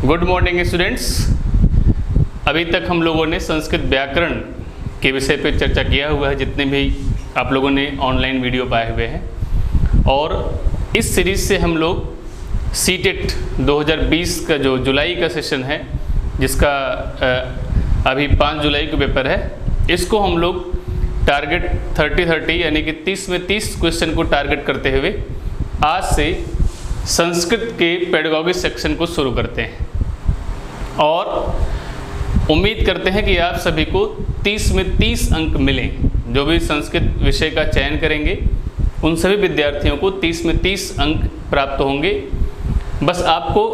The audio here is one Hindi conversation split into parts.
Good morning students. अभी तक हम लोगों ने संस्कृत व्याकरण के विषय पर चर्चा किया हुआ है, जितने भी आप लोगों ने ऑनलाइन वीडियो पाए हुए हैं। और इस सीरीज़ से हम लोग सीटेट 2020 का जो जुलाई का सेशन है, जिसका अभी 5 जुलाई को पेपर है, इसको हम लोग टारगेट 30-30 यानी कि 30 में 30 क्वेश्चन को टारगेट करते हुए आज से संस्कृत के पेडागॉजी सेक्शन को शुरू करते हैं। और उम्मीद करते हैं कि आप सभी को 30 में 30 अंक मिलें। जो भी संस्कृत विषय का चयन करेंगे उन सभी विद्यार्थियों को 30 में 30 अंक प्राप्त होंगे। बस आपको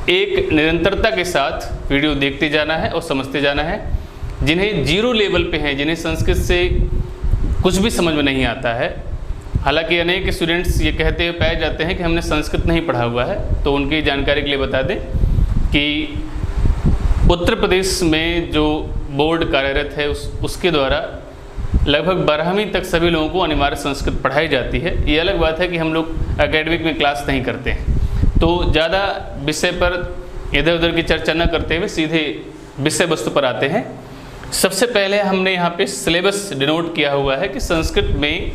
एक निरंतरता के साथ वीडियो देखते जाना है और समझते जाना है। जिन्हें जीरो लेवल पे हैं, जिन्हें संस्कृत से कुछ भी समझ में नहीं आता है, हालांकि अनेक स्टूडेंट्स ये कहते हुए पाए जाते हैं कि हमने संस्कृत नहीं पढ़ा हुआ है, तो उनकी जानकारी के लिए बता दें कि उत्तर प्रदेश में जो बोर्ड कार्यरत है उसके द्वारा लगभग 12वीं तक सभी लोगों को अनिवार्य संस्कृत पढ़ाई जाती है। ये अलग बात है कि हम लोग एकेडमिक में क्लास नहीं करते हैं। तो ज़्यादा विषय पर इधर उधर की चर्चा न करते हुए सीधे विषय वस्तु पर आते हैं। सबसे पहले हमने यहाँ पे सिलेबस डिनोट किया हुआ है कि संस्कृत में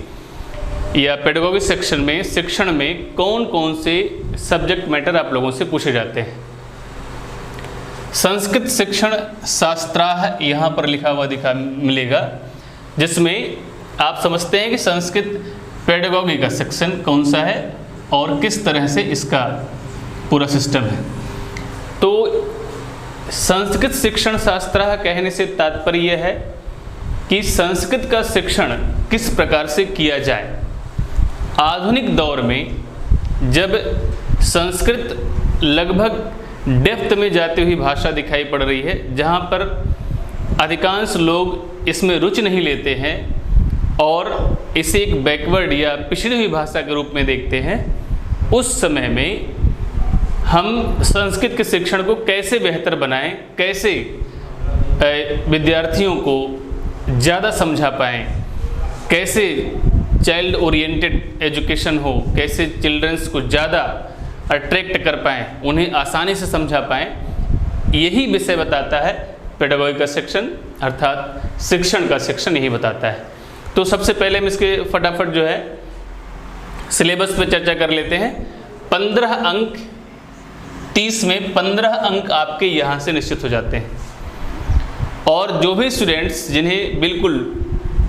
या पेडागॉजी सेक्शन में, शिक्षण में कौन कौन से सब्जेक्ट मैटर आप लोगों से पूछे जाते हैं। संस्कृत शिक्षण शास्त्राह यहाँ पर लिखा हुआ मिलेगा, जिसमें आप समझते हैं कि संस्कृत पेडागॉजी का सेक्शन कौन सा है और किस तरह से इसका पूरा सिस्टम है। तो संस्कृत शिक्षण शास्त्राह कहने से तात्पर्य है कि संस्कृत का शिक्षण किस प्रकार से किया जाए। आधुनिक दौर में जब संस्कृत लगभग डेप्थ में जाती हुई भाषा दिखाई पड़ रही है, जहाँ पर अधिकांश लोग इसमें रुचि नहीं लेते हैं और इसे एक बैकवर्ड या पिछड़ी हुई भाषा के रूप में देखते हैं, उस समय में हम संस्कृत के शिक्षण को कैसे बेहतर बनाएं, कैसे विद्यार्थियों को ज़्यादा समझा पाएं, कैसे चाइल्ड ओरिएंटेड एजुकेशन हो, कैसे चिल्ड्रंस को ज़्यादा अट्रैक्ट कर पाएँ, उन्हें आसानी से समझा पाएँ, यही विषय बताता है पेडागॉजी का सेक्शन, अर्थात शिक्षण का सेक्शन यही बताता है। तो सबसे पहले हम इसके फटाफट जो है सिलेबस पे चर्चा कर लेते हैं। 15 अंक, 30 में 15 अंक आपके यहाँ से निश्चित हो जाते हैं। और जो भी स्टूडेंट्स जिन्हें बिल्कुल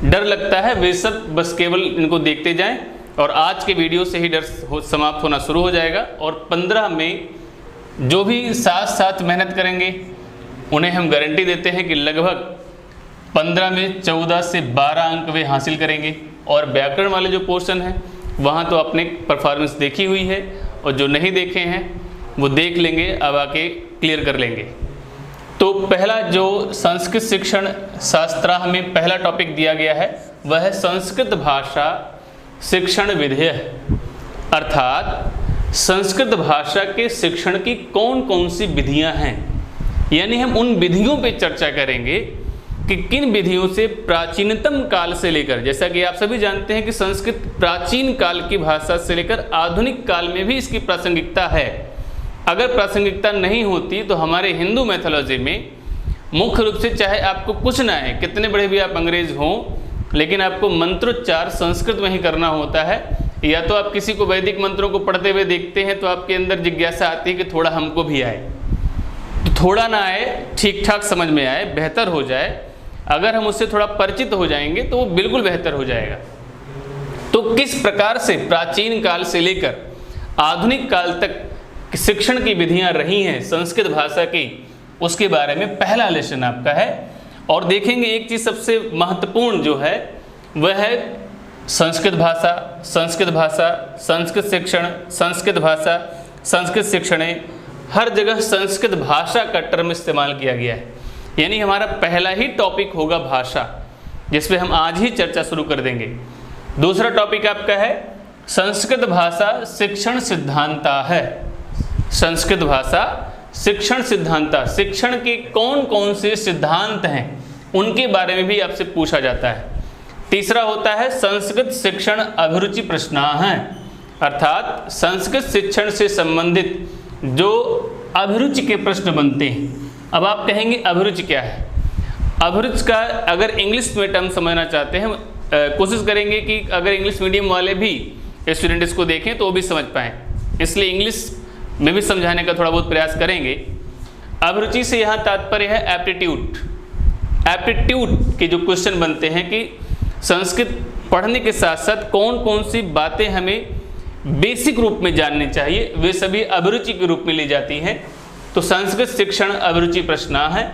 डर लगता है वे सब बस केवल इनको देखते जाएं और आज के वीडियो से ही डर समाप्त होना शुरू हो जाएगा। और 15 में जो भी साथ साथ मेहनत करेंगे उन्हें हम गारंटी देते हैं कि लगभग 15 में 14 से 12 अंक वे हासिल करेंगे। और व्याकरण वाले जो पोर्शन है वहाँ तो आपने परफॉर्मेंस देखी हुई है, और जो नहीं देखे हैं वो देख लेंगे, अब आके क्लियर कर लेंगे। तो पहला जो संस्कृत शिक्षण शास्त्राह में पहला टॉपिक दिया गया है वह है संस्कृत भाषा शिक्षण विधेय, अर्थात संस्कृत भाषा के शिक्षण की कौन कौन सी विधियां हैं। यानी हम उन विधियों पे चर्चा करेंगे कि किन विधियों से प्राचीनतम काल से लेकर, जैसा कि आप सभी जानते हैं कि संस्कृत प्राचीन काल की भाषा से लेकर आधुनिक काल में भी इसकी प्रासंगिकता है। अगर प्रासंगिकता नहीं होती तो हमारे हिंदू मैथोलॉजी में मुख्य रूप से, चाहे आपको कुछ ना है, कितने बड़े भी आप अंग्रेज हों, लेकिन आपको मंत्रोच्चार संस्कृत में ही करना होता है। या तो आप किसी को वैदिक मंत्रों को पढ़ते हुए देखते हैं तो आपके अंदर जिज्ञासा आती है कि थोड़ा हमको भी आए। तो थोड़ा ना आए, ठीक ठाक समझ में आए, बेहतर हो जाए, अगर हम उससे थोड़ा परिचित हो जाएंगे तो वो बिल्कुल बेहतर हो जाएगा। तो किस प्रकार से प्राचीन काल से लेकर आधुनिक काल तक शिक्षण की विधियां रही हैं संस्कृत भाषा की, उसके बारे में पहला लेसन आपका है। और देखेंगे एक चीज़ सबसे महत्वपूर्ण जो है वह है संस्कृत भाषा, संस्कृत भाषा, संस्कृत शिक्षण, संस्कृत भाषा, संस्कृत शिक्षण। हर जगह संस्कृत भाषा का टर्म इस्तेमाल किया गया है। यानी हमारा पहला ही टॉपिक होगा भाषा, जिस पे हम आज ही चर्चा शुरू कर देंगे। दूसरा टॉपिक आपका है संस्कृत भाषा शिक्षण सिद्धांता है। संस्कृत भाषा शिक्षण सिद्धांता, शिक्षण के कौन कौन से सिद्धांत हैं उनके बारे में भी आपसे पूछा जाता है। तीसरा होता है संस्कृत शिक्षण अभिरुचि प्रश्नाः, अर्थात संस्कृत शिक्षण से संबंधित जो अभिरुचि के प्रश्न बनते हैं। अब आप कहेंगे अभिरुचि क्या है? अभिरुचि का अगर इंग्लिश में टर्म समझना चाहते हैं, कोशिश करेंगे कि अगर इंग्लिश मीडियम वाले भी स्टूडेंट इसको देखें तो वो भी समझ पाएँ, इसलिए इंग्लिश में भी समझाने का थोड़ा बहुत प्रयास करेंगे। अभिरुचि से यहाँ तात्पर्य है एप्टीट्यूड। एप्टीट्यूड के जो क्वेश्चन बनते हैं कि संस्कृत पढ़ने के साथ साथ कौन कौन सी बातें हमें बेसिक रूप में जाननी चाहिए, वे सभी अभिरुचि के रूप में ली जाती हैं। तो संस्कृत शिक्षण अभिरुचि प्रश्न है।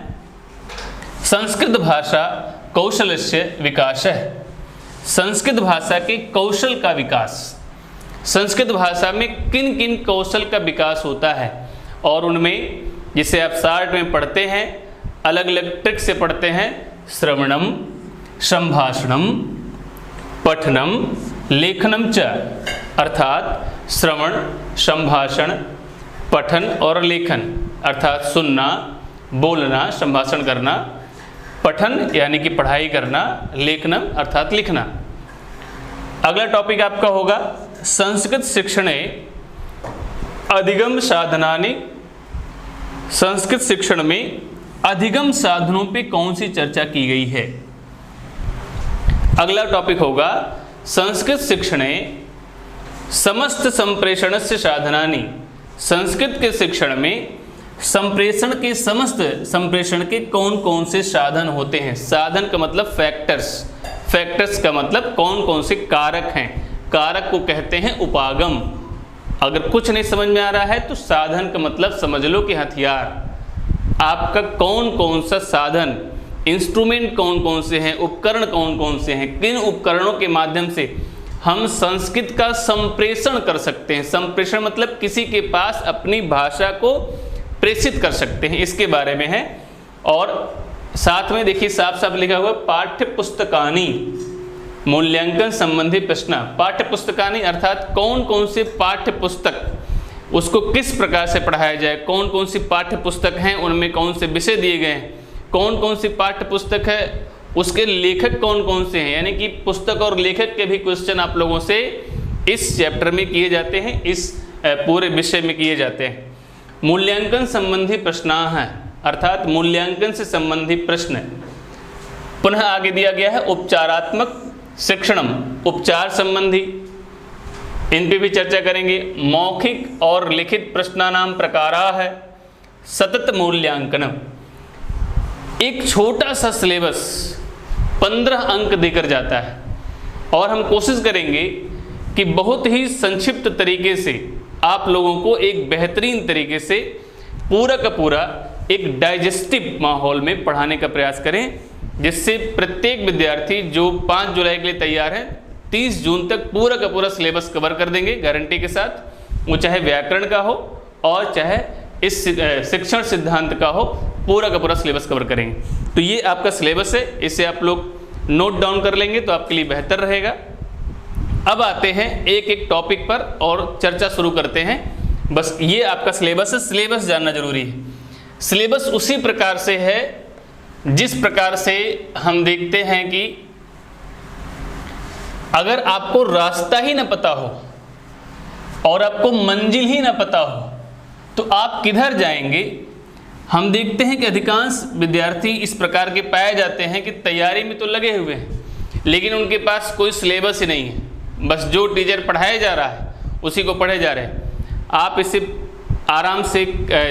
संस्कृत भाषा कौशलस्य विकास है। संस्कृत भाषा के कौशल का विकास, संस्कृत भाषा में किन किन कौशल का विकास होता है, और उनमें जिसे आप शार्ट में पढ़ते हैं, अलग अलग ट्रिक से पढ़ते हैं, श्रवणम, संभाषणम, पठनम, लेखनम च, अर्थात श्रवण, संभाषण, पठन और लेखन, अर्थात सुनना, बोलना, संभाषण करना, पठन यानी कि पढ़ाई करना, लेखनम अर्थात लिखना। अगला टॉपिक आपका होगा संस्कृत शिक्षणे अधिगम साधनानि। संस्कृत शिक्षण में अधिगम साधनों पे कौन सी चर्चा की गई है? अगला टॉपिक होगा संस्कृत शिक्षणे समस्त संप्रेषणस्य साधनानि। संस्कृत के शिक्षण में संप्रेषण के समस्त संप्रेषण के कौन कौन से साधन होते हैं? साधन का मतलब फैक्टर्स, फैक्टर्स का मतलब कौन कौन से कारक हैं। कारक को कहते हैं उपागम। अगर कुछ नहीं समझ में आ रहा है तो साधन का मतलब समझ लो कि हथियार। आपका कौन कौन सा साधन, इंस्ट्रूमेंट कौन कौन से हैं, उपकरण कौन कौन से हैं, किन उपकरणों के माध्यम से हम संस्कृत का संप्रेषण कर सकते हैं। संप्रेषण मतलब किसी के पास अपनी भाषा को प्रेषित कर सकते हैं, इसके बारे में है। और साथ में देखिए साफ साफ लिखा हुआ पाठ्य पुस्तकानि, मूल्यांकन संबंधी प्रश्न। पाठ्य पुस्तकानि अर्थात कौन कौन से पाठ्य पुस्तक, उसको किस प्रकार से पढ़ाया जाए, कौन कौन सी पाठ्य पुस्तक हैं, उनमें कौन से विषय दिए गए हैं, कौन कौन सी पाठ्य पुस्तक है, उसके लेखक कौन कौन से हैं। यानी कि पुस्तक और लेखक के भी क्वेश्चन आप लोगों से इस चैप्टर में किए जाते हैं, इस पूरे विषय में किए जाते हैं। मूल्यांकन संबंधी प्रश्न हैं, अर्थात मूल्यांकन से संबंधी प्रश्न। पुनः आगे दिया गया है उपचारात्मक शिक्षणम, उपचार संबंधी, इन पे भी चर्चा करेंगे। मौखिक और लिखित प्रश्नानाम प्रकारा है। सतत मूल्यांकनम, एक छोटा सा सिलेबस 15 अंक देकर जाता है, और हम कोशिश करेंगे कि बहुत ही संक्षिप्त तरीके से आप लोगों को एक बेहतरीन तरीके से पूरा का पूरा एक डाइजेस्टिव माहौल में पढ़ाने का प्रयास करें, जिससे प्रत्येक विद्यार्थी जो 5 जुलाई के लिए तैयार है 30 जून तक पूरा का पूरा सिलेबस कवर कर देंगे गारंटी के साथ। वो चाहे व्याकरण का हो और चाहे इस शिक्षण सिद्धांत का हो, पूरा का पूरा सिलेबस कवर करेंगे। तो ये आपका सिलेबस है, इसे आप लोग नोट डाउन कर लेंगे तो आपके लिए बेहतर रहेगा। अब आते हैं एक एक टॉपिक पर और चर्चा शुरू करते हैं। बस ये आपका सिलेबस है, सिलेबस जानना जरूरी है। सिलेबस उसी प्रकार से है जिस प्रकार से हम देखते हैं कि अगर आपको रास्ता ही ना पता हो और आपको मंजिल ही ना पता हो तो आप किधर जाएंगे। हम देखते हैं कि अधिकांश विद्यार्थी इस प्रकार के पाए जाते हैं कि तैयारी में तो लगे हुए हैं, लेकिन उनके पास कोई सिलेबस ही नहीं है। बस जो टीचर पढ़ाया जा रहा है उसी को पढ़े जा रहे हैं। आप इसे आराम से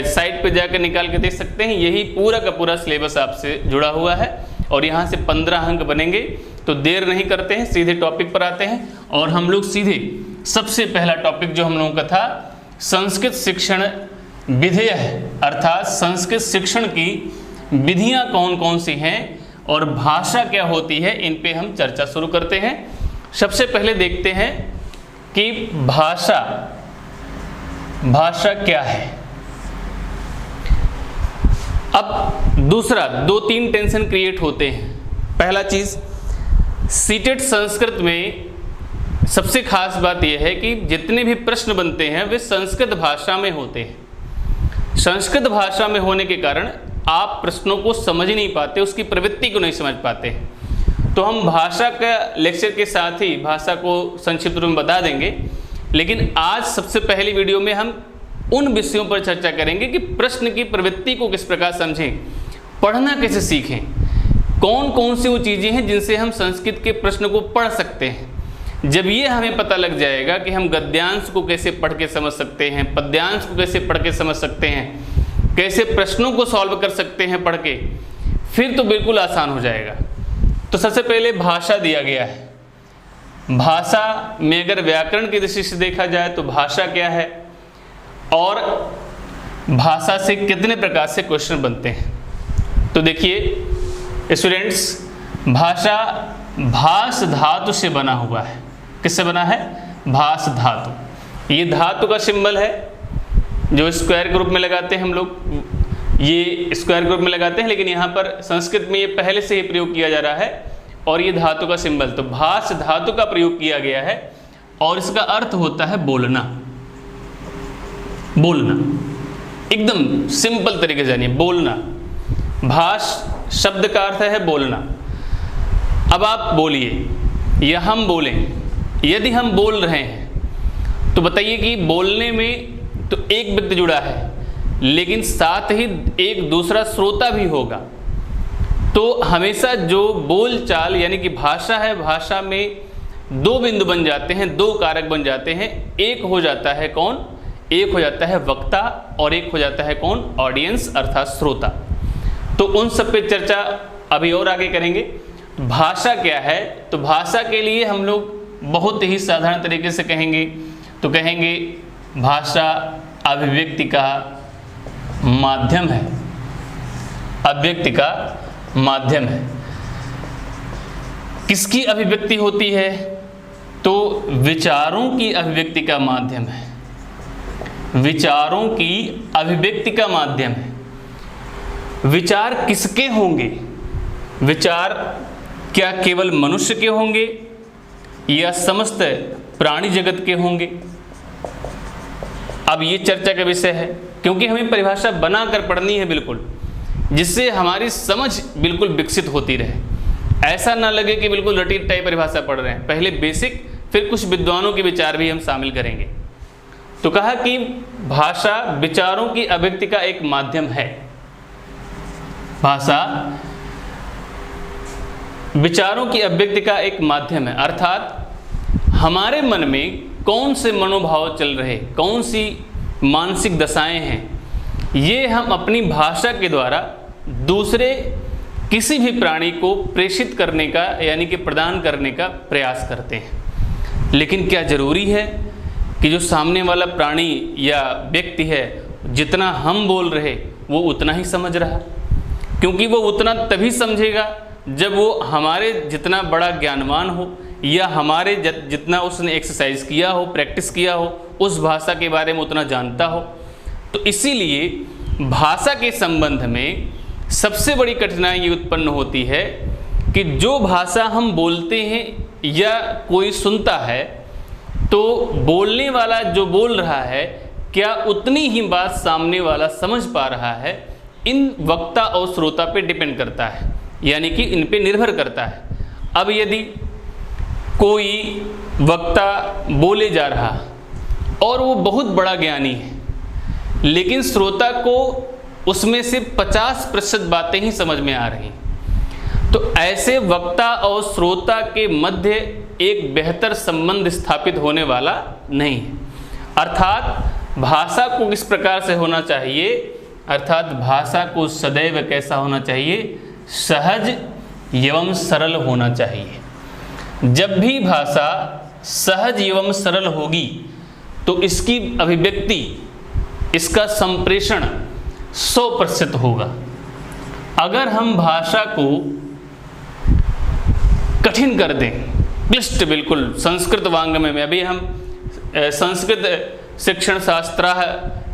साइट पे जाकर निकाल के देख सकते हैं। यही पूरा का पूरा सिलेबस आपसे जुड़ा हुआ है और यहाँ से 15 अंक बनेंगे। तो देर नहीं करते हैं, सीधे टॉपिक पर आते हैं और हम लोग सीधे सबसे पहला टॉपिक जो हम लोगों का था संस्कृत शिक्षण विधेय है, अर्थात संस्कृत शिक्षण की विधियाँ कौन कौन सी हैं और भाषा क्या होती है, इन पे हम चर्चा शुरू करते हैं। सबसे पहले देखते हैं कि भाषा क्या है। अब दूसरा 2-3 टेंशन क्रिएट होते हैं। पहला चीज सीटेट संस्कृत में सबसे खास बात यह है कि जितने भी प्रश्न बनते हैं वे संस्कृत भाषा में होते हैं। संस्कृत भाषा में होने के कारण आप प्रश्नों को समझ नहीं पाते, उसकी प्रवृत्ति को नहीं समझ पाते। तो हम भाषा का लेक्चर के साथ ही भाषा को संक्षिप्त रूप में बता देंगे, लेकिन आज सबसे पहली वीडियो में हम उन विषयों पर चर्चा करेंगे कि प्रश्न की प्रवृत्ति को किस प्रकार समझें, पढ़ना कैसे सीखें, कौन कौन सी वो चीज़ें हैं जिनसे हम संस्कृत के प्रश्न को पढ़ सकते हैं। जब ये हमें पता लग जाएगा कि हम गद्यांश को कैसे पढ़ के समझ सकते हैं, पद्यांश को कैसे पढ़ के समझ सकते हैं, कैसे प्रश्नों को सॉल्व कर सकते हैं पढ़ के, फिर तो बिल्कुल आसान हो जाएगा। तो सबसे पहले भाषा दिया गया है। भाषा में अगर व्याकरण की दृष्टि से देखा जाए तो भाषा क्या है और भाषा से कितने प्रकार से क्वेश्चन बनते हैं। तो देखिए स्टूडेंट्स, भाषा भाष धातु से बना हुआ है। किससे बना है? भाष धातु। ये धातु का सिंबल है जो स्क्वायर के रूप में लगाते हैं हम लोग, ये स्क्वायर के रूप में लगाते हैं, लेकिन यहाँ पर संस्कृत में ये पहले से ही प्रयोग किया जा रहा है और ये धातु का सिंबल, तो भाष धातु का प्रयोग किया गया है और इसका अर्थ होता है बोलना। बोलना एकदम सिंपल तरीके से जानिए, बोलना। भाष शब्द का अर्थ है बोलना। अब आप बोलिए या हम बोलें, यदि हम बोल रहे हैं तो बताइए कि बोलने में तो एक व्यक्ति जुड़ा है, लेकिन साथ ही एक दूसरा श्रोता भी होगा। तो हमेशा जो बोल चाल यानी कि भाषा है, भाषा में दो बिंदु बन जाते हैं, दो कारक बन जाते हैं। एक हो जाता है कौन? एक हो जाता है वक्ता और एक हो जाता है कौन? ऑडियंस अर्थात श्रोता। तो उन सब पे चर्चा अभी और आगे करेंगे। भाषा क्या है? तो भाषा के लिए हम लोग बहुत ही साधारण तरीके से कहेंगे तो कहेंगे भाषा अभिव्यक्ति का माध्यम है। अभिव्यक्ति का माध्यम है। किसकी अभिव्यक्ति होती है? तो विचारों की अभिव्यक्ति का माध्यम है। विचारों की अभिव्यक्ति का माध्यम है। विचार किसके होंगे? विचार क्या केवल मनुष्य के होंगे या समस्त प्राणी जगत के होंगे? अब ये चर्चा का विषय है, क्योंकि हमें परिभाषा बनाकर पढ़नी है बिल्कुल, जिससे हमारी समझ बिल्कुल विकसित होती रहे। ऐसा ना लगे कि बिल्कुल रटी टाइप परिभाषा पढ़ रहे हैं। पहले बेसिक, फिर कुछ विद्वानों के विचार भी हम शामिल करेंगे। तो कहा कि भाषा विचारों की अभिव्यक्ति का एक माध्यम है। भाषा विचारों की अभिव्यक्ति का एक माध्यम है, अर्थात हमारे मन में कौन से मनोभाव चल रहे, कौन सी मानसिक दशाएं हैं, ये हम अपनी भाषा के द्वारा दूसरे किसी भी प्राणी को प्रेषित करने का यानी कि प्रदान करने का प्रयास करते हैं। लेकिन क्या ज़रूरी है कि जो सामने वाला प्राणी या व्यक्ति है, जितना हम बोल रहे वो उतना ही समझ रहा? क्योंकि वो उतना तभी समझेगा जब वो हमारे जितना बड़ा ज्ञानवान हो या हमारे जितना उसने एक्सरसाइज किया हो, प्रैक्टिस किया हो, उस भाषा के बारे में उतना जानता हो। तो इसीलिए भाषा के संबंध में सबसे बड़ी कठिनाई ये उत्पन्न होती है कि जो भाषा हम बोलते हैं या कोई सुनता है, तो बोलने वाला जो बोल रहा है क्या उतनी ही बात सामने वाला समझ पा रहा है? इन वक्ता और श्रोता पे डिपेंड करता है, यानी कि इन पे निर्भर करता है। अब यदि कोई वक्ता बोले जा रहा और वो बहुत बड़ा ज्ञानी है, लेकिन श्रोता को उसमें से 50% बातें ही समझ में आ रही, तो ऐसे वक्ता और श्रोता के मध्य एक बेहतर संबंध स्थापित होने वाला नहीं है। अर्थात भाषा को किस प्रकार से होना चाहिए? अर्थात भाषा को सदैव कैसा होना चाहिए? सहज एवं सरल होना चाहिए। जब भी भाषा सहज एवं सरल होगी तो इसकी अभिव्यक्ति, इसका संप्रेषण 100% होगा। अगर हम भाषा को कठिन कर दें, क्लिष्ट बिल्कुल, संस्कृत वाङ्मय में अभी हम संस्कृत शिक्षण शास्त्र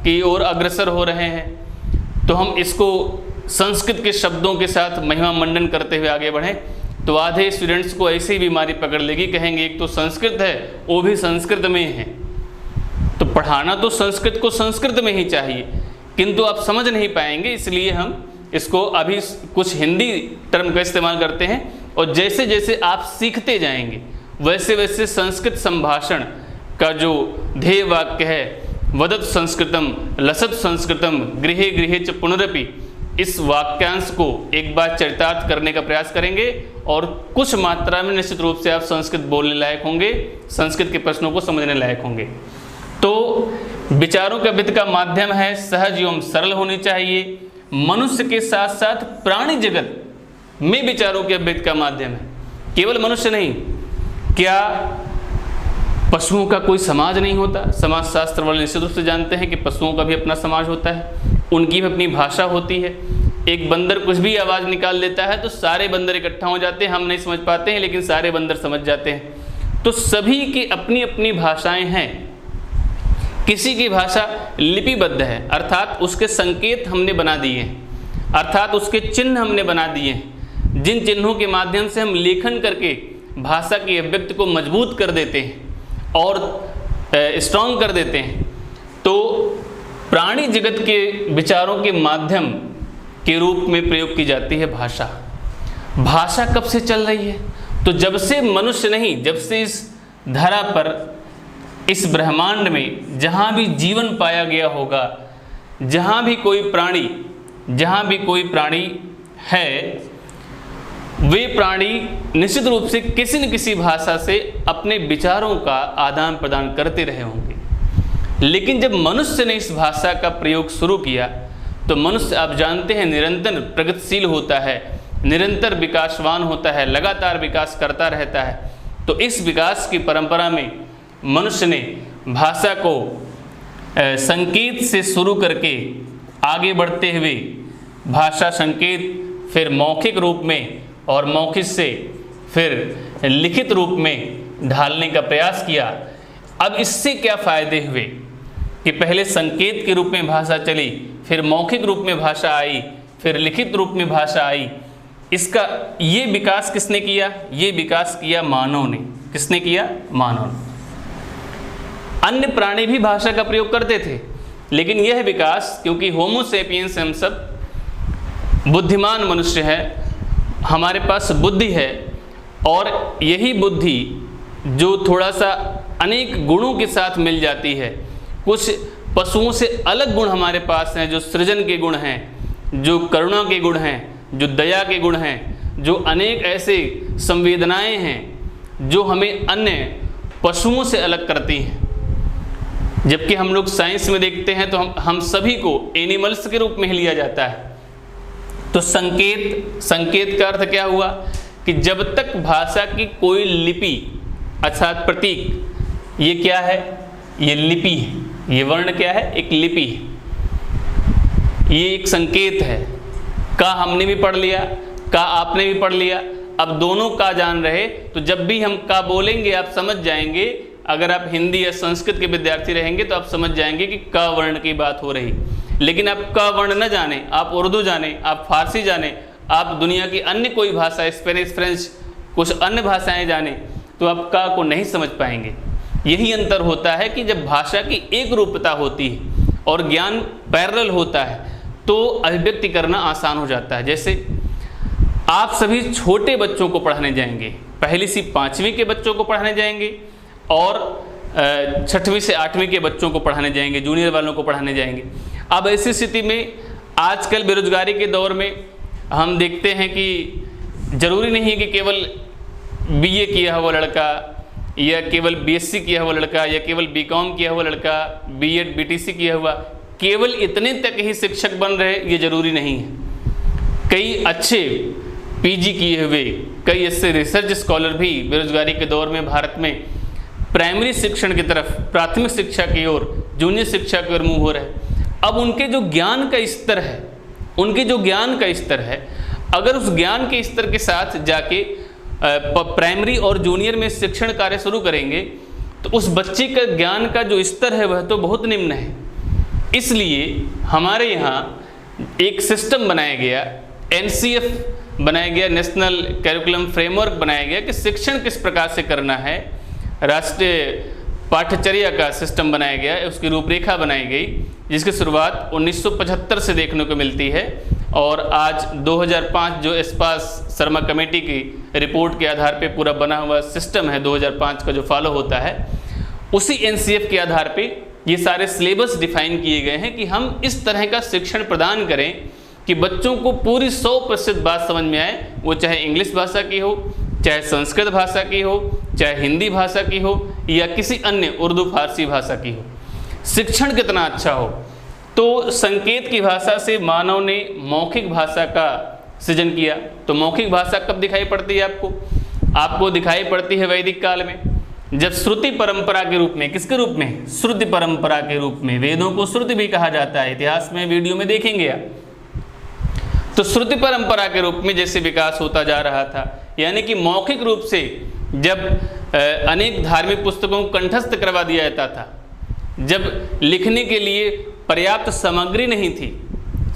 की ओर अग्रसर हो रहे हैं, तो हम इसको संस्कृत के शब्दों के साथ महिमा मंडन करते हुए आगे बढ़ें तो आधे स्टूडेंट्स को ऐसी बीमारी पकड़ लेगी, कहेंगे एक तो संस्कृत है वो भी संस्कृत में है। तो पढ़ाना तो संस्कृत को संस्कृत में ही चाहिए, किंतु आप समझ नहीं पाएंगे, इसलिए हम इसको अभी कुछ हिंदी टर्म का इस्तेमाल करते हैं। और जैसे जैसे आप सीखते जाएंगे वैसे वैसे संस्कृत संभाषण का जो ध्येय वाक्य है वदत संस्कृतम लसत संस्कृतम गृहे गृहे च पुनरपि, इस वाक्यांश को एक बार चरितार्थ करने का प्रयास करेंगे और कुछ मात्रा में निश्चित रूप से आप संस्कृत बोलने लायक होंगे, संस्कृत के प्रश्नों को समझने लायक होंगे। तो विचारों के अभित का माध्यम है सहज एवं सरल होनी चाहिए। मनुष्य के साथ साथ प्राणी जगत में विचारों के अभित का माध्यम है, केवल मनुष्य नहीं। क्या पशुओं का कोई समाज नहीं होता? समाज शास्त्र वाले निश्चित रूप से जानते हैं कि पशुओं का भी अपना समाज होता है, उनकी भी अपनी भाषा होती है। एक बंदर कुछ भी आवाज़ निकाल देता है तो सारे बंदर इकट्ठा हो जाते हैं, हम नहीं समझ पाते हैं लेकिन सारे बंदर समझ जाते हैं। तो सभी की अपनी अपनी भाषाएं हैं। किसी की भाषा लिपिबद्ध है, अर्थात उसके संकेत हमने बना दिए हैं, अर्थात उसके चिन्ह हमने बना दिए हैं, जिन चिन्हों के माध्यम से हम लेखन करके भाषा की अभिव्यक्ति को मजबूत कर देते हैं और स्ट्रॉन्ग कर देते हैं। तो प्राणी जगत के विचारों के माध्यम के रूप में प्रयोग की जाती है भाषा। भाषा कब से चल रही है? तो जब से मनुष्य नहीं, जब से इस धरा पर, इस ब्रह्मांड में जहाँ भी जीवन पाया गया होगा, जहाँ भी कोई प्राणी है, वे प्राणी निश्चित रूप से किसी न किसी भाषा से अपने विचारों का आदान प्रदान करते रहे होंगे। लेकिन जब मनुष्य ने इस भाषा का प्रयोग शुरू किया तो मनुष्य, आप जानते हैं, निरंतर प्रगतिशील होता है, निरंतर विकासवान होता है, लगातार विकास करता रहता है। तो इस विकास की परंपरा में मनुष्य ने भाषा को संकेत से शुरू करके आगे बढ़ते हुए भाषा संकेत, फिर मौखिक रूप में और मौखिक से फिर लिखित रूप में ढालने का प्रयास किया। अब इससे क्या फ़ायदे हुए कि पहले संकेत के रूप में भाषा चली, फिर मौखिक रूप में भाषा आई, फिर लिखित रूप में भाषा आई। इसका ये विकास किसने किया? ये विकास किया मानव ने। किसने किया? मानव ने। अन्य प्राणी भी भाषा का प्रयोग करते थे, लेकिन यह विकास, क्योंकि होमो सेपियंस हम सब बुद्धिमान मनुष्य है, हमारे पास बुद्धि है, और यही बुद्धि जो थोड़ा सा अनेक गुणों के साथ मिल जाती है, कुछ पशुओं से अलग गुण हमारे पास हैं, जो सृजन के गुण हैं, जो करुणा के गुण हैं, जो दया के गुण हैं, जो अनेक ऐसे संवेदनाएं हैं जो हमें अन्य पशुओं से अलग करती हैं। जबकि हम लोग साइंस में देखते हैं तो हम सभी को एनिमल्स के रूप में लिया जाता है। तो संकेत का अर्थ क्या हुआ कि जब तक भाषा की कोई लिपि अर्थात प्रतीक, ये क्या है? ये लिपि है। ये वर्ण क्या है? एक लिपि है। ये एक संकेत है। का हमने भी पढ़ लिया, का आपने भी पढ़ लिया। अब दोनों का जान रहे तो जब भी हम का बोलेंगे आप समझ जाएंगे। अगर आप हिंदी या संस्कृत के विद्यार्थी रहेंगे तो आप समझ जाएंगे कि का वर्ण की बात हो रही। लेकिन आप का वर्ण न जाने, आप उर्दू जाने, आप फारसी जाने, आप दुनिया की अन्य कोई भाषा, स्पेनिश, फ्रेंच, कुछ अन्य भाषाएं जाने, तो आप का को नहीं समझ पाएंगे। यही अंतर होता है कि जब भाषा की एक रूपता होती है और ज्ञान पैरेलल होता है तो अभिव्यक्ति करना आसान हो जाता है। जैसे आप सभी छोटे बच्चों को पढ़ाने जाएंगे, पहली से 5वीं के बच्चों को पढ़ाने जाएंगे और 6वीं से 8वीं के बच्चों को पढ़ाने जाएंगे, जूनियर वालों को पढ़ाने जाएंगे। अब ऐसी स्थिति में आजकल बेरोजगारी के दौर में हम देखते हैं कि ज़रूरी नहीं है कि केवल BA किया हुआ लड़का या केवल BSc किया हुआ लड़का या केवल BCom किया हुआ लड़का, B.Ed BTC किया हुआ, केवल इतने तक ही शिक्षक बन रहे, ये ज़रूरी नहीं है। कई अच्छे PG किए हुए, कई ऐसे रिसर्च स्कॉलर भी बेरोजगारी के दौर में भारत में प्राइमरी शिक्षण की तरफ, प्राथमिक शिक्षा की ओर, जूनियर शिक्षा की ओर मूव हो रहे हैं। अब उनके जो ज्ञान का स्तर है, अगर उस ज्ञान के स्तर के साथ जाके प्राइमरी और जूनियर में शिक्षण कार्य शुरू करेंगे तो उस बच्चे का ज्ञान का जो स्तर है वह तो बहुत निम्न है। इसलिए हमारे यहाँ एक सिस्टम बनाया गया, NCF बनाया गया, नेशनल कैरिकुलम फ्रेमवर्क बनाया गया कि शिक्षण किस प्रकार से करना है। राष्ट्रीय पाठ्यचर्या का सिस्टम बनाया गया, उसकी रूपरेखा बनाई गई, जिसकी शुरुआत 1975 से देखने को मिलती है और आज 2005 जो एस्पास शर्मा कमेटी की रिपोर्ट के आधार पे पूरा बना हुआ सिस्टम है 2005 का जो फॉलो होता है, उसी NCF के आधार पे ये सारे सिलेबस डिफाइन किए गए हैं कि हम इस तरह का शिक्षण प्रदान करें कि बच्चों को पूरी 100% बात समझ में आए, वो चाहे इंग्लिश भाषा की हो, चाहे संस्कृत भाषा की हो, चाहे हिंदी भाषा की हो, या किसी अन्य उर्दू फारसी भाषा की हो। शिक्षण कितना अच्छा हो। तो संकेत की भाषा से मानव ने मौखिक भाषा का सृजन किया। तो मौखिक भाषा कब दिखाई पड़ती है आपको? आपको दिखाई पड़ती है वैदिक काल में, जब श्रुति परंपरा के रूप में, किसके रूप में? श्रुति परंपरा के रूप में। वेदों को श्रुति भी कहा जाता है, इतिहास में वीडियो में देखेंगे आप। तो श्रुति परंपरा के रूप में जैसे विकास होता जा रहा था, यानी कि मौखिक रूप से जब अनेक धार्मिक पुस्तकों को कंठस्थ करवा दिया जाता था, जब लिखने के लिए पर्याप्त सामग्री नहीं थी,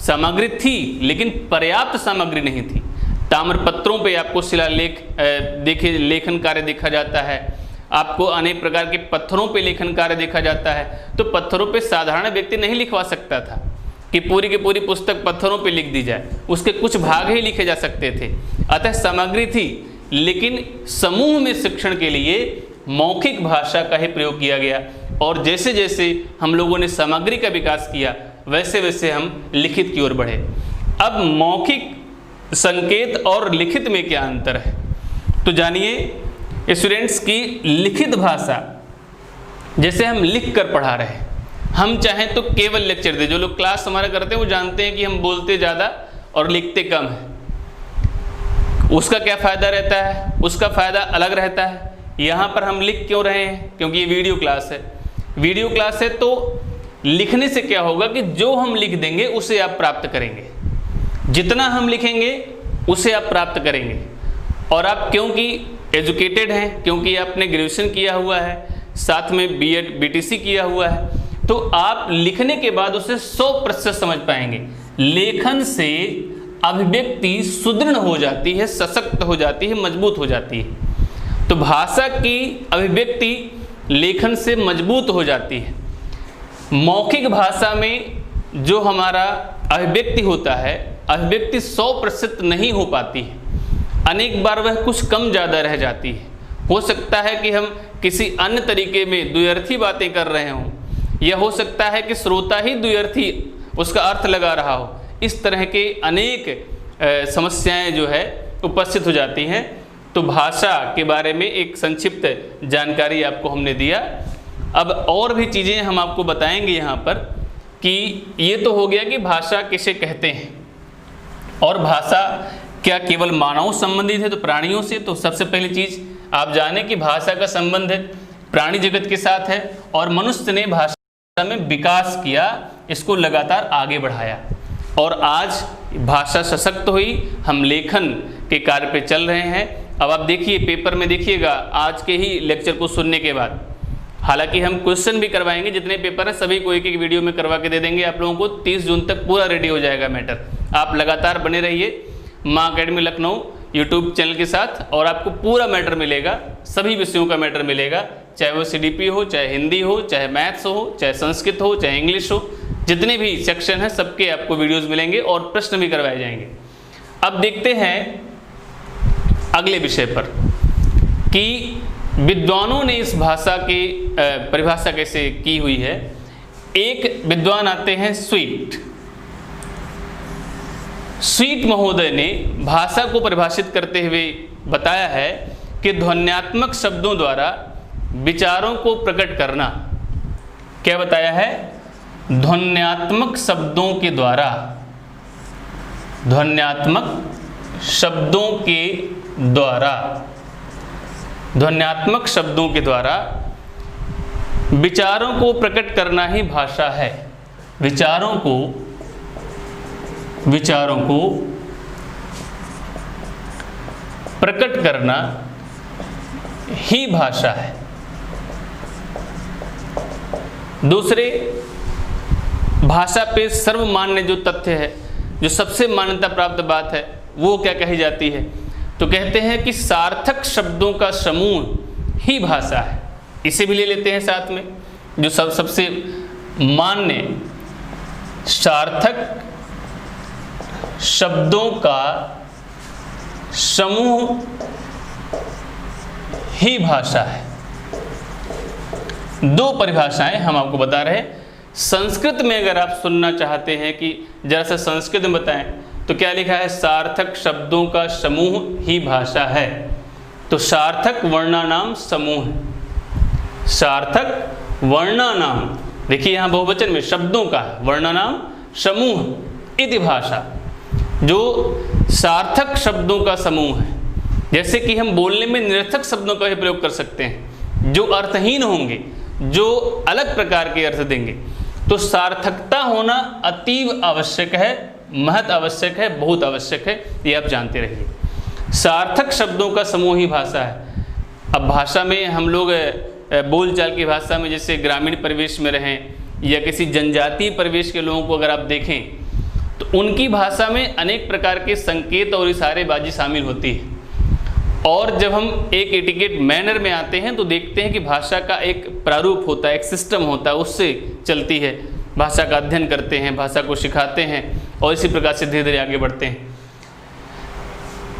सामग्री थी लेकिन पर्याप्त सामग्री नहीं थी। ताम्रपत्रों पे आपको शिलालेख देखे, लेखन कार्य देखा जाता है, आपको अनेक प्रकार के पत्थरों पे लेखन कार्य देखा जाता है। तो पत्थरों पे साधारण व्यक्ति नहीं लिखवा सकता था कि पूरी की पूरी पुस्तक पत्थरों पे लिख दी जाए, उसके कुछ भाग ही लिखे जा सकते थे। अतः सामग्री थी, लेकिन समूह में शिक्षण के लिए मौखिक भाषा का ही प्रयोग किया गया। और जैसे जैसे हम लोगों ने सामग्री का विकास किया, वैसे वैसे हम लिखित की ओर बढ़े। अब मौखिक, संकेत और लिखित में क्या अंतर है, तो जानिए स्टूडेंट्स की लिखित भाषा, जैसे हम लिख कर पढ़ा रहे हैं, हम चाहें तो केवल लेक्चर दे, जो लोग क्लास हमारा करते हैं वो जानते हैं कि हम बोलते ज़्यादा और लिखते कम है। उसका क्या फ़ायदा रहता है? उसका फ़ायदा अलग रहता है। यहाँ पर हम लिख क्यों रहे हैं? क्योंकि ये वीडियो क्लास है। वीडियो क्लास है तो लिखने से क्या होगा कि जो हम लिख देंगे उसे आप प्राप्त करेंगे, जितना हम लिखेंगे उसे आप प्राप्त करेंगे। और आप क्योंकि एजुकेटेड हैं, क्योंकि आपने ग्रेजुएशन किया हुआ है, साथ में बीएड बीटीसी किया हुआ है, तो आप लिखने के बाद उसे 100% समझ पाएंगे। लेखन से अभिव्यक्ति सुदृढ़ हो जाती है, सशक्त हो जाती है, मजबूत हो जाती है। तो भाषा की अभिव्यक्ति लेखन से मजबूत हो जाती है। मौखिक भाषा में जो हमारा अभिव्यक्ति होता है, अभिव्यक्ति 100% नहीं हो पाती है। अनेक बार वह कुछ कम ज़्यादा रह जाती है। हो सकता है कि हम किसी अन्य तरीके में द्व्यर्थी बातें कर रहे हों, यह हो सकता है कि श्रोता ही द्व्यर्थी उसका अर्थ लगा रहा हो। इस तरह के अनेक समस्याएं जो है उपस्थित हो जाती हैं। तो भाषा के बारे में एक संक्षिप्त जानकारी आपको हमने दिया। अब और भी चीज़ें हम आपको बताएंगे यहाँ पर कि ये तो हो गया कि भाषा किसे कहते हैं, और भाषा क्या केवल मानव संबंधित है तो प्राणियों से? तो सबसे पहली चीज़ आप जाने कि भाषा का संबंध है प्राणी जगत के साथ है, और मनुष्य ने भाषा में विकास किया, इसको लगातार आगे बढ़ाया, और आज भाषा सशक्त हुई। हम लेखन के कार्य पे चल रहे हैं। अब आप देखिए, पेपर में देखिएगा आज के ही लेक्चर को सुनने के बाद, हालांकि हम क्वेश्चन भी करवाएंगे, जितने पेपर हैं सभी को एक एक वीडियो में करवा के दे देंगे आप लोगों को। 30 जून तक पूरा रेडी हो जाएगा मैटर। आप लगातार बने रहिए माँ अकेडमी लखनऊ यूट्यूब चैनल के साथ, और आपको पूरा मैटर मिलेगा, सभी विषयों का मैटर मिलेगा, चाहे वो CDP हो, चाहे हिंदी हो, चाहे मैथ्स हो, चाहे संस्कृत हो, चाहे इंग्लिश हो, जितने भी सेक्शन हैं सबके आपको वीडियोस मिलेंगे और प्रश्न भी करवाए जाएंगे। अब देखते हैं अगले विषय पर कि विद्वानों ने इस भाषा की परिभाषा कैसे की हुई है। एक विद्वान आते हैं स्वीट महोदय ने भाषा को परिभाषित करते हुए बताया है कि ध्वन्यात्मक शब्दों द्वारा विचारों को प्रकट करना। क्या बताया है? ध्वन्यात्मक शब्दों के द्वारा, ध्वन्यात्मक शब्दों के द्वारा, ध्वन्यात्मक शब्दों के द्वारा विचारों को प्रकट करना ही भाषा है। विचारों को प्रकट करना ही भाषा है। दूसरे, भाषा पे सर्वमान्य जो तथ्य है, जो सबसे मान्यता प्राप्त बात है, वो क्या कही जाती है? तो कहते हैं कि सार्थक शब्दों का समूह ही भाषा है। इसे भी ले लेते हैं साथ में, जो सबसे मान्य सार्थक शब्दों का समूह ही भाषा है। दो परिभाषाएं हम आपको बता रहे हैं। संस्कृत में अगर आप सुनना चाहते हैं कि जरा सा संस्कृत में बताएं तो क्या लिखा है, सार्थक शब्दों का समूह ही भाषा है। तो सार्थक वर्णानाम समूह, सार्थक वर्णानाम, देखिए यहाँ बहुवचन में शब्दों का वर्णानाम समूह इति भाषा, जो सार्थक शब्दों का समूह है। जैसे कि हम बोलने में निरर्थक शब्दों का भी प्रयोग कर सकते हैं जो अर्थहीन होंगे, जो अलग प्रकार के अर्थ देंगे। तो सार्थकता होना अतीव आवश्यक है, महत आवश्यक है, बहुत आवश्यक है, ये आप जानते रहिए। सार्थक शब्दों का समूह ही भाषा है। अब भाषा में हम लोग बोलचाल की भाषा में जैसे ग्रामीण परिवेश में रहें या किसी जनजातीय परिवेश के लोगों को अगर आप देखें तो उनकी भाषा में अनेक प्रकार के संकेत और इशारेबाजी शामिल होती है। और जब हम एक एटिकेट मैनर में आते हैं तो देखते हैं कि भाषा का एक प्रारूप होता है, एक सिस्टम होता है, उससे चलती है। भाषा का अध्ययन करते हैं, भाषा को सिखाते हैं और इसी प्रकार से धीरे धीरे आगे बढ़ते हैं।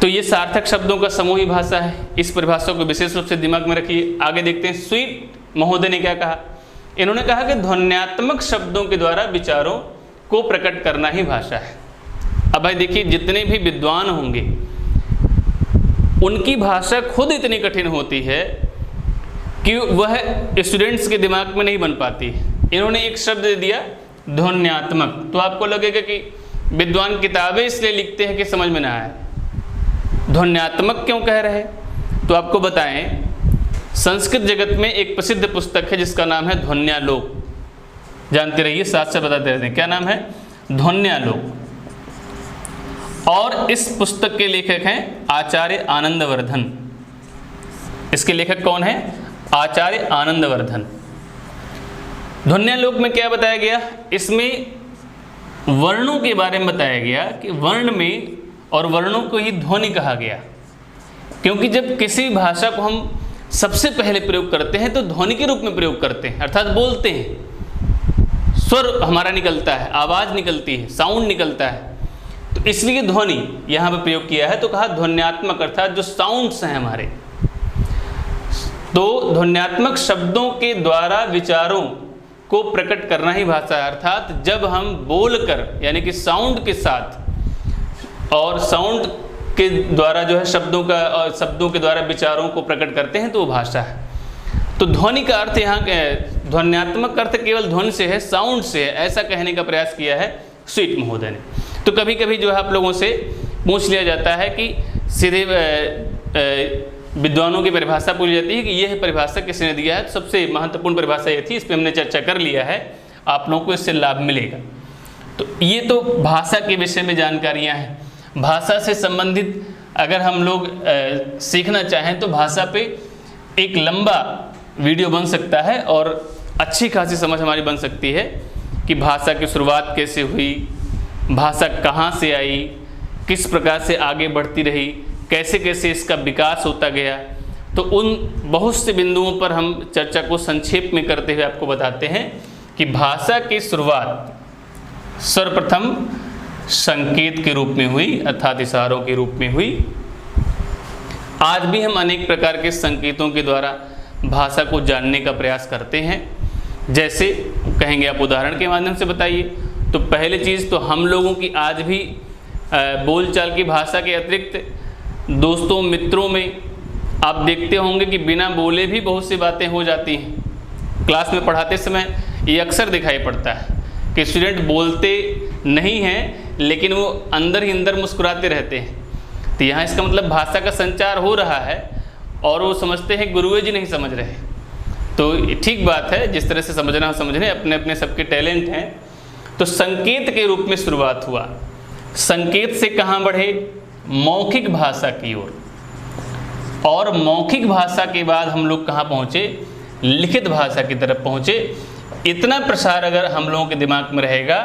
तो ये सार्थक शब्दों का समूह ही भाषा है। इस परिभाषा को विशेष रूप से दिमाग में रखिए। आगे देखते हैं स्वीट महोदय ने क्या कहा। इन्होंने कहा कि ध्वन्यात्मक शब्दों के द्वारा विचारों को प्रकट करना ही भाषा है। अब भाई देखिए, जितने भी विद्वान होंगे उनकी भाषा खुद इतनी कठिन होती है कि वह स्टूडेंट्स के दिमाग में नहीं बन पाती। इन्होंने एक शब्द दे दिया ध्वन्यात्मक, तो आपको लगेगा कि विद्वान किताबें इसलिए लिखते हैं कि समझ में ना आए, ध्वन्यात्मक क्यों कह रहे हैं। तो आपको बताएं, संस्कृत जगत में एक प्रसिद्ध पुस्तक है जिसका नाम है ध्वन्यालोक। जानते रहिए, साथ साथ बताते रहते हैं, क्या नाम है, ध्वन्यालोक। और इस पुस्तक के लेखक हैं आचार्य आनंदवर्धन। इसके लेखक कौन है, आचार्य आनंदवर्धन। ध्वन्यालोक में क्या बताया गया, इसमें वर्णों के बारे में बताया गया कि वर्ण में, और वर्णों को ही ध्वनि कहा गया, क्योंकि जब किसी भाषा को हम सबसे पहले प्रयोग करते हैं तो ध्वनि के रूप में प्रयोग करते हैं, अर्थात बोलते हैं, स्वर हमारा निकलता है, आवाज़ निकलती है, साउंड निकलता है। तो इसलिए ध्वनि यहाँ पर प्रयोग किया है। तो कहा ध्वन्यात्मक, अर्थात जो साउंड्स हैं हमारे। तो ध्वन्यात्मक शब्दों के द्वारा विचारों को प्रकट करना ही भाषा है। अर्थात जब हम बोलकर, यानी कि साउंड के साथ और साउंड के द्वारा जो है शब्दों के द्वारा विचारों को प्रकट करते हैं तो वो भाषा है। तो ध्वनि का अर्थ यहाँ, ध्वन्यात्मक अर्थ केवल ध्वनि से है, साउंड से है, ऐसा कहने का प्रयास किया है स्वीट महोदय ने। तो कभी कभी जो है आप लोगों से पूछ लिया जाता है कि सीधे विद्वानों की परिभाषा पूछ जाती है कि यह परिभाषा किसने दिया है। तो सबसे महत्वपूर्ण परिभाषा ये थी, इस पर हमने चर्चा कर लिया है, आप लोगों को इससे लाभ मिलेगा। तो ये तो भाषा के विषय में जानकारियाँ हैं। भाषा से संबंधित अगर हम लोग सीखना चाहें तो भाषा पे एक लंबा वीडियो बन सकता है और अच्छी खासी समझ हमारी बन सकती है कि भाषा की शुरुआत कैसे हुई, भाषा कहाँ से आई, किस प्रकार से आगे बढ़ती रही, कैसे कैसे इसका विकास होता गया। तो उन बहुत से बिंदुओं पर हम चर्चा को संक्षेप में करते हुए आपको बताते हैं कि भाषा की शुरुआत सर्वप्रथम संकेत के रूप में हुई, अर्थात इशारों के रूप में हुई। आज भी हम अनेक प्रकार के संकेतों के द्वारा भाषा को जानने का प्रयास करते हैं। जैसे कहेंगे आप उदाहरण के माध्यम से बताइए। तो पहली चीज़ तो हम लोगों की आज भी बोलचाल की भाषा के अतिरिक्त दोस्तों मित्रों में आप देखते होंगे कि बिना बोले भी बहुत सी बातें हो जाती हैं। क्लास में पढ़ाते समय ये अक्सर दिखाई पड़ता है कि स्टूडेंट बोलते नहीं हैं लेकिन वो अंदर ही अंदर मुस्कुराते रहते हैं। तो यहाँ इसका मतलब भाषा का संचार हो रहा है और वो समझते हैं गुरुए जी नहीं समझ रहे। तो ठीक बात है, जिस तरह से समझना समझ रहे, अपने अपने सबके टैलेंट हैं। तो संकेत के रूप में शुरुआत हुआ। संकेत से कहाँ बढ़े, मौखिक भाषा की ओर, और मौखिक भाषा के बाद हम लोग कहाँ पहुँचे, लिखित भाषा की तरफ पहुँचे। इतना प्रसार अगर हम लोगों के दिमाग में रहेगा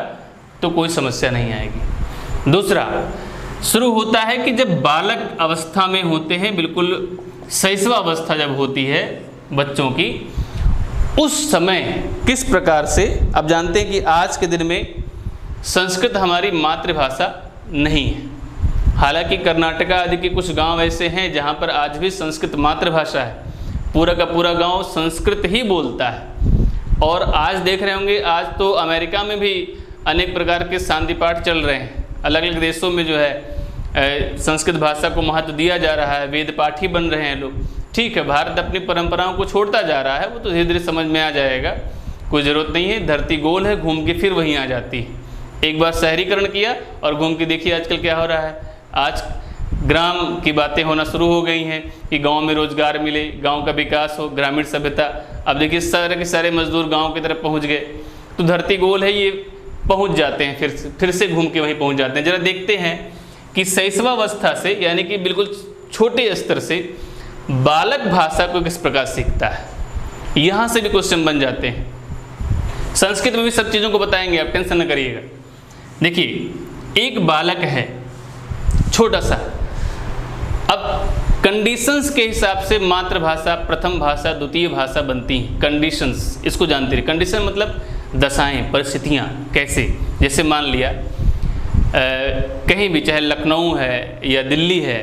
तो कोई समस्या नहीं आएगी। दूसरा शुरू होता है कि जब बालक अवस्था में होते हैं, बिल्कुल शैशव अवस्था जब होती है बच्चों की, उस समय किस प्रकार से, अब जानते हैं कि आज के दिन में संस्कृत हमारी मातृभाषा नहीं है। हालांकि कर्नाटका आदि के कुछ गांव ऐसे हैं जहां पर आज भी संस्कृत मातृभाषा है, पूरा का पूरा गांव संस्कृत ही बोलता है। और आज देख रहे होंगे, आज तो अमेरिका में भी अनेक प्रकार के शांति पाठ चल रहे हैं। अलग अलग देशों में जो है संस्कृत भाषा को महत्व दिया जा रहा है, वेद पाठी बन रहे हैं लोग। ठीक है, भारत अपनी परंपराओं को छोड़ता जा रहा है, वो तो धीरे धीरे समझ में आ जाएगा, कोई ज़रूरत नहीं है। धरती गोल है, घूम के फिर वहीं आ जाती है। एक बार शहरीकरण किया और घूम के देखिए आजकल क्या हो रहा है। आज ग्राम की बातें होना शुरू हो गई हैं कि गांव में रोजगार मिले, गांव का विकास हो, ग्रामीण सभ्यता। अब देखिए सारे के सारे मजदूर गांव की तरफ पहुंच गए। तो धरती गोल है, ये पहुंच जाते हैं, फिर से घूम के वहीं पहुंच जाते हैं। जरा देखते हैं कि शैशवावस्था से, यानी कि बिल्कुल छोटे स्तर से बालक भाषा को किस प्रकार सीखता है। यहाँ से भी क्वेश्चन बन जाते हैं। संस्कृत में भी सब चीज़ों को बताएंगे, आप टेंशन न करिएगा। देखिए, एक बालक है छोटा सा, अब कंडीशंस के हिसाब से मातृभाषा, प्रथम भाषा, द्वितीय भाषा बनती हैं। कंडीशंस, इसको जानते हैं। कंडीशन मतलब दशाएं, परिस्थितियाँ कैसे। जैसे मान लिया कहीं भी, चाहे लखनऊ है या दिल्ली है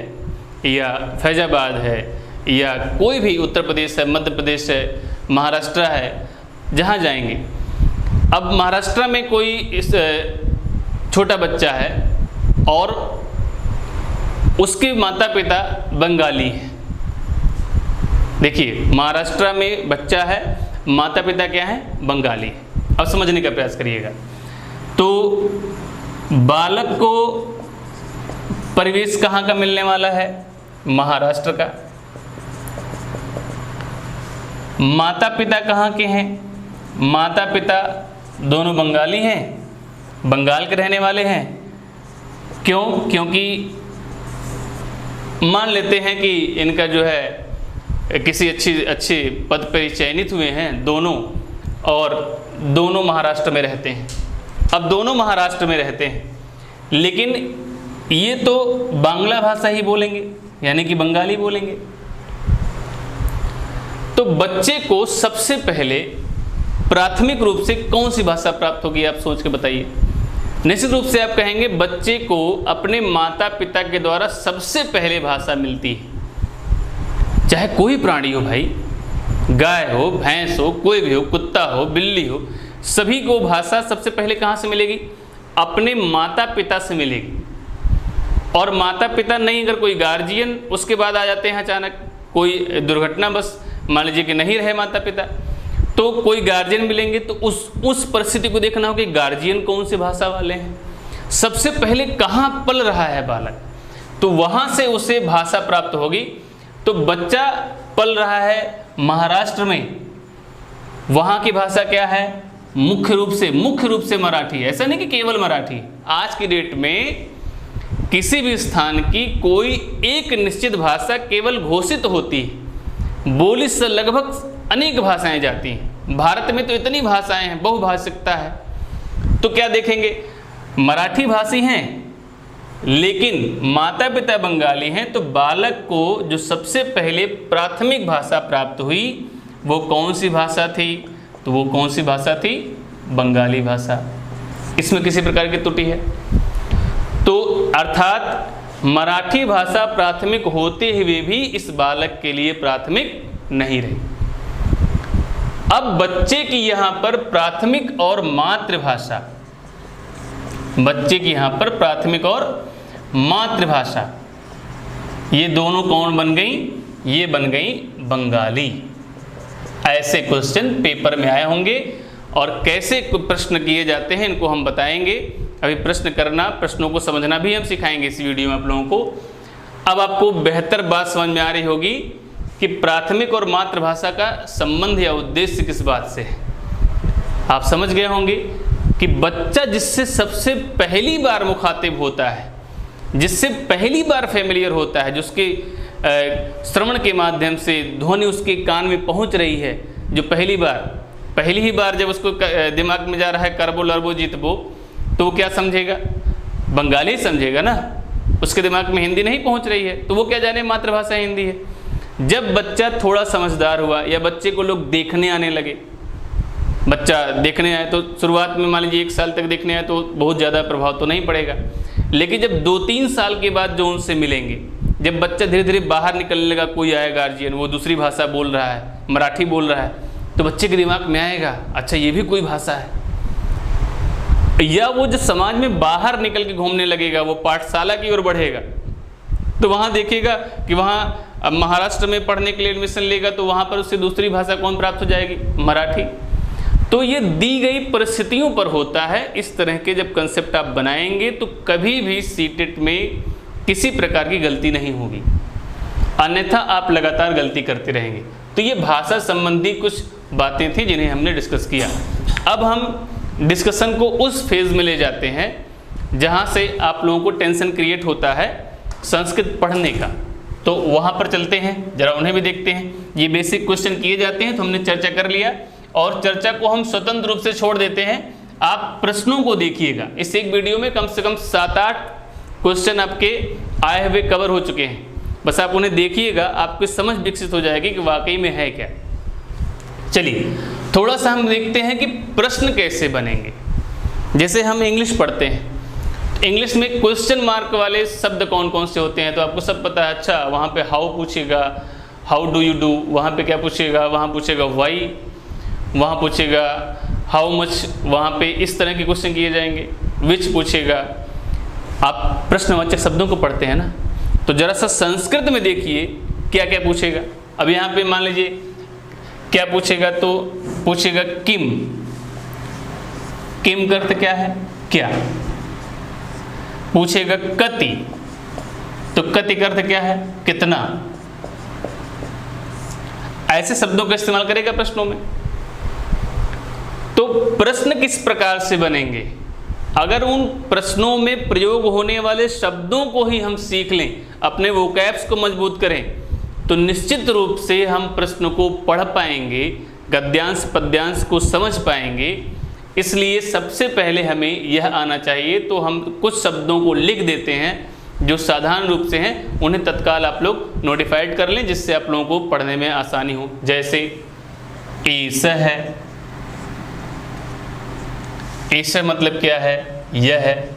या फैजाबाद है या कोई भी, उत्तर प्रदेश है, मध्य प्रदेश है, महाराष्ट्र है, जहाँ जाएंगे। अब महाराष्ट्र में कोई इस छोटा बच्चा है और उसके माता पिता बंगाली हैं। देखिए, महाराष्ट्र में बच्चा है, माता पिता क्या है, बंगाली। अब समझने का प्रयास करिएगा। तो बालक को परिवेश कहाँ का मिलने वाला है, महाराष्ट्र का। माता पिता कहाँ के हैं, माता पिता दोनों बंगाली हैं, बंगाल के रहने वाले हैं। क्यों? क्योंकि मान लेते हैं कि इनका जो है किसी अच्छे पद पर चयनित हुए हैं दोनों, और दोनों महाराष्ट्र में रहते हैं। अब दोनों महाराष्ट्र में रहते हैं, लेकिन ये तो बांग्ला भाषा ही बोलेंगे, यानी कि बंगाली बोलेंगे। तो बच्चे को सबसे पहले प्राथमिक रूप से कौन सी भाषा प्राप्त होगी, आप सोच के बताइए। निश्चित रूप से आप कहेंगे बच्चे को अपने माता पिता के द्वारा सबसे पहले भाषा मिलती है। चाहे कोई प्राणी हो भाई, गाय हो, भैंस हो, कोई भी हो, कुत्ता हो, बिल्ली हो, सभी को भाषा सबसे पहले कहाँ से मिलेगी, अपने माता पिता से मिलेगी। और माता पिता नहीं, अगर कोई गार्जियन उसके बाद आ जाते हैं, अचानक कोई दुर्घटना बस मान लीजिए कि नहीं रहे माता पिता, तो कोई गार्जियन मिलेंगे। तो उस परिस्थिति को देखना हो कि गार्जियन कौन सी भाषा वाले हैं, सबसे पहले कहाँ पल रहा है बालक, तो वहाँ से उसे भाषा प्राप्त होगी। तो बच्चा पल रहा है महाराष्ट्र में, वहाँ की भाषा क्या है, मुख्य रूप से मराठी। ऐसा नहीं कि केवल मराठी। आज की डेट में किसी भी स्थान की कोई एक निश्चित भाषा केवल घोषित होती है, बोली से लगभग अनेक भाषाएं जाती हैं। भारत में तो इतनी भाषाएं हैं, बहुभाषिकता है। तो क्या देखेंगे, मराठी भाषी हैं लेकिन माता पिता बंगाली हैं। तो बालक को जो सबसे पहले प्राथमिक भाषा प्राप्त हुई वो कौन सी भाषा थी, तो वो कौन सी भाषा थी, बंगाली भाषा। इसमें किसी प्रकार की त्रुटि है? तो अर्थात मराठी भाषा प्राथमिक होते हुए भी इस बालक के लिए प्राथमिक नहीं रही। अब बच्चे की यहाँ पर प्राथमिक और मातृभाषा, बच्चे की यहाँ पर प्राथमिक और मातृभाषा, ये दोनों कौन बन गई, ये बन गई बंगाली। ऐसे क्वेश्चन पेपर में आए होंगे और कैसे प्रश्न किए जाते हैं इनको हम बताएंगे। अभी प्रश्न करना, प्रश्नों को समझना भी हम सिखाएंगे इस वीडियो में आप लोगों को। अब आपको बेहतर बात समझ में आ रही होगी कि प्राथमिक और मातृभाषा का संबंध या उद्देश्य किस बात से है। आप समझ गए होंगे कि बच्चा जिससे सबसे पहली बार मुखातिब होता है, जिससे पहली बार फेमिलियर होता है, जिसके श्रवण के माध्यम से ध्वनि उसके कान में पहुंच रही है, जो पहली ही बार जब उसको दिमाग में जा रहा है करबो लरबो जीतबो, तो वो क्या समझेगा, बंगाली ही समझेगा ना। उसके दिमाग में हिंदी नहीं पहुंच रही है, तो वो क्या जाने मातृभाषा हिंदी है। जब बच्चा थोड़ा समझदार हुआ या बच्चे को लोग देखने आने लगे, बच्चा देखने आए तो शुरुआत में मान लीजिए 1 साल तक देखने आए तो बहुत ज़्यादा प्रभाव तो नहीं पड़ेगा, लेकिन जब 2-3 साल के बाद जो उनसे मिलेंगे, जब बच्चा धीरे धीरे बाहर निकलने लगा, कोई आया गार्जियन, वो दूसरी भाषा बोल रहा है, मराठी बोल रहा है, तो बच्चे के दिमाग में आएगा अच्छा ये भी कोई भाषा है। या वो जो समाज में बाहर निकल के घूमने लगेगा, वो पाठशाला की ओर बढ़ेगा, तो वहाँ देखेगा कि वहाँ अब महाराष्ट्र में पढ़ने के लिए एडमिशन लेगा तो वहाँ पर उससे दूसरी भाषा कौन प्राप्त हो जाएगी, मराठी। तो ये दी गई परिस्थितियों पर होता है। इस तरह के जब कंसेप्ट आप बनाएंगे तो कभी भी सीटेट में किसी प्रकार की गलती नहीं होगी, अन्यथा आप लगातार गलती करते रहेंगे। तो ये भाषा संबंधी कुछ बातें थी जिन्हें हमने डिस्कस किया। अब हम डिस्कशन को उस फेज़ में ले जाते हैं जहाँ से आप लोगों को टेंशन क्रिएट होता है संस्कृत पढ़ने का। तो वहाँ पर चलते हैं, जरा उन्हें भी देखते हैं। ये बेसिक क्वेश्चन किए जाते हैं तो हमने चर्चा कर लिया, और चर्चा को हम स्वतंत्र रूप से छोड़ देते हैं। आप प्रश्नों को देखिएगा, इस एक वीडियो में कम से कम 7-8 क्वेश्चन आपके आए हुए कवर हो चुके हैं। बस आप उन्हें देखिएगा, आपको समझ विकसित हो जाएगी कि वाकई में है क्या। चलिए थोड़ा सा हम देखते हैं कि प्रश्न कैसे बनेंगे। जैसे हम इंग्लिश पढ़ते हैं, इंग्लिश में क्वेश्चन मार्क वाले शब्द कौन कौन से होते हैं तो आपको सब पता है। अच्छा, वहाँ पे हाउ पूछेगा, हाउ डू यू डू, वहाँ पे क्या पूछेगा, वहाँ पूछेगा वाई, वहाँ पूछेगा हाउ मच, वहाँ पे इस तरह के क्वेश्चन किए जाएंगे। विच पूछेगा। आप प्रश्नवाचक शब्दों को पढ़ते हैं ना, तो जरा सा संस्कृत में देखिए क्या क्या पूछेगा। अब यहाँ पे मान लीजिए क्या पूछेगा, तो पूछेगा किम। किम का अर्थ क्या है, क्या। पूछेगा कति, तो कति का अर्थ क्या है, कितना। ऐसे शब्दों का इस्तेमाल करेगा प्रश्नों में। तो प्रश्न किस प्रकार से बनेंगे, अगर उन प्रश्नों में प्रयोग होने वाले शब्दों को ही हम सीख लें, अपने वोकैब्स को मजबूत करें, तो निश्चित रूप से हम प्रश्न को पढ़ पाएंगे, गद्यांश पद्यांश को समझ पाएंगे। इसलिए सबसे पहले हमें यह आना चाहिए। तो हम कुछ शब्दों को लिख देते हैं जो साधारण रूप से हैं, उन्हें तत्काल आप लोग नोटिफाइड कर लें, जिससे आप लोगों को पढ़ने में आसानी हो। जैसे ईश है, ईश मतलब क्या है, यह है।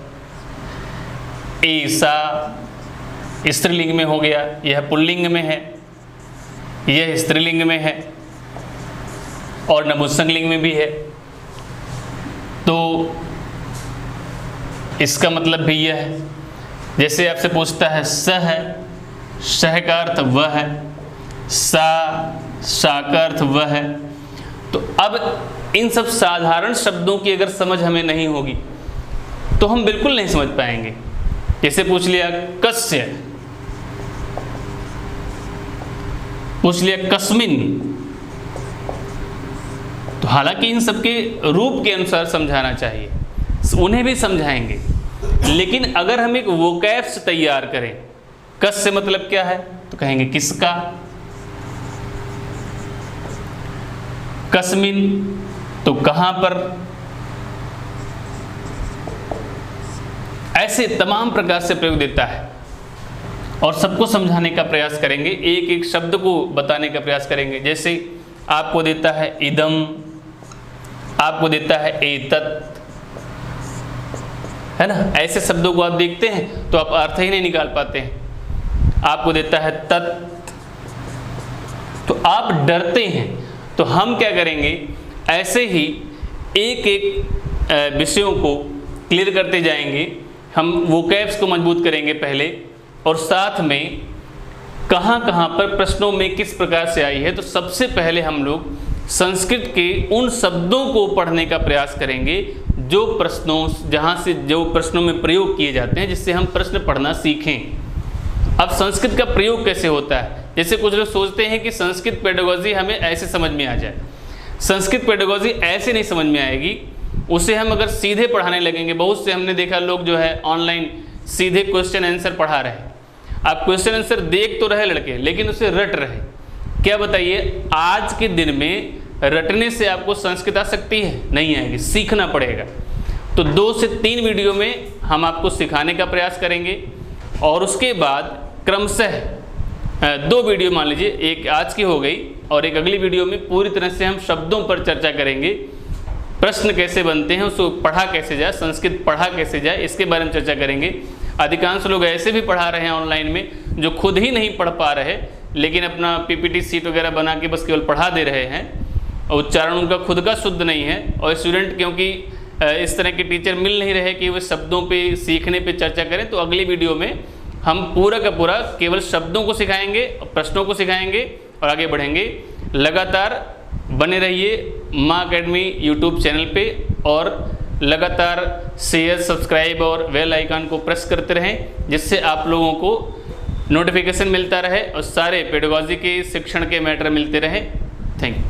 ईसा स्त्रीलिंग में हो गया, यह पुल्लिंग में है, यह स्त्रीलिंग में है, और नपुंसकलिंग में भी है। तो इसका मतलब भी यह है। जैसे आपसे पूछता है स है, सह का अर्थ वह है, सा का अर्थ वह है। तो अब इन सब साधारण शब्दों की अगर समझ हमें नहीं होगी तो हम बिल्कुल नहीं समझ पाएंगे। जैसे पूछ लिया कस्य, पूछ लिया कस्मिन, तो हालांकि इन सबके रूप के अनुसार समझाना चाहिए, उन्हें भी समझाएंगे। लेकिन अगर हम एक वोकैब्स तैयार करें, कस्य मतलब क्या है तो कहेंगे किसका, कस्मिन तो कहां पर। ऐसे तमाम प्रकार से प्रयोग देता है और सबको समझाने का प्रयास करेंगे, एक एक शब्द को बताने का प्रयास करेंगे। जैसे आपको देता है इदम, आपको देता है एतत्, है ना। ऐसे शब्दों को आप देखते हैं तो आप अर्थ ही नहीं निकाल पाते हैं। आपको देता है तत्, तो आप डरते हैं। तो हम क्या करेंगे, ऐसे ही एक एक विषयों को क्लियर करते जाएंगे। हम वोकैब्स को मजबूत करेंगे पहले, और साथ में कहाँ कहाँ पर प्रश्नों में किस प्रकार से आई है। तो सबसे पहले हम लोग संस्कृत के उन शब्दों को पढ़ने का प्रयास करेंगे जो प्रश्नों में प्रयोग किए जाते हैं, जिससे हम प्रश्न पढ़ना सीखें। अब संस्कृत का प्रयोग कैसे होता है, जैसे कुछ लोग सोचते हैं कि संस्कृत पेडागोजी हमें ऐसे समझ में आ जाए। संस्कृत पेडागोजी ऐसे नहीं समझ में आएगी। उसे हम अगर सीधे पढ़ाने लगेंगे, बहुत से हमने देखा लोग जो है ऑनलाइन सीधे क्वेश्चन आंसर पढ़ा रहे हैं। आप क्वेश्चन आंसर देख तो रहे लड़के, लेकिन उसे रट रहे। क्या बताइए, आज के दिन में रटने से आपको संस्कृत आ सकती है? नहीं आएगी, सीखना पड़ेगा। तो 2 से 3 वीडियो में हम आपको सिखाने का प्रयास करेंगे, और उसके बाद क्रमशः 2 वीडियो मान लीजिए, एक आज की हो गई और एक अगली वीडियो में पूरी तरह से हम शब्दों पर चर्चा करेंगे। प्रश्न कैसे बनते हैं, उसको पढ़ा कैसे जाए, संस्कृत पढ़ा कैसे जाए, इसके बारे में चर्चा करेंगे। अधिकांश लोग ऐसे भी पढ़ा रहे हैं ऑनलाइन में जो खुद ही नहीं पढ़ पा रहे, लेकिन अपना पीपीटी सीट वगैरह बना के बस केवल पढ़ा दे रहे हैं। और उच्चारण उनका खुद का शुद्ध नहीं है, और स्टूडेंट क्योंकि इस तरह के टीचर मिल नहीं रहे कि वे शब्दों पे सीखने पे चर्चा करें, तो अगली वीडियो में हम पूरा का पूरा केवल शब्दों को सिखाएंगे, प्रश्नों को सिखाएंगे और आगे बढ़ेंगे। लगातार बने रहिए माँ अकेडमी यूट्यूब चैनल पे और लगातार शेयर, सब्सक्राइब और बेल आइकन को प्रेस करते रहें, जिससे आप लोगों को नोटिफिकेशन मिलता रहे और सारे पेडागॉजी के शिक्षण के मैटर मिलते रहें। Thank you.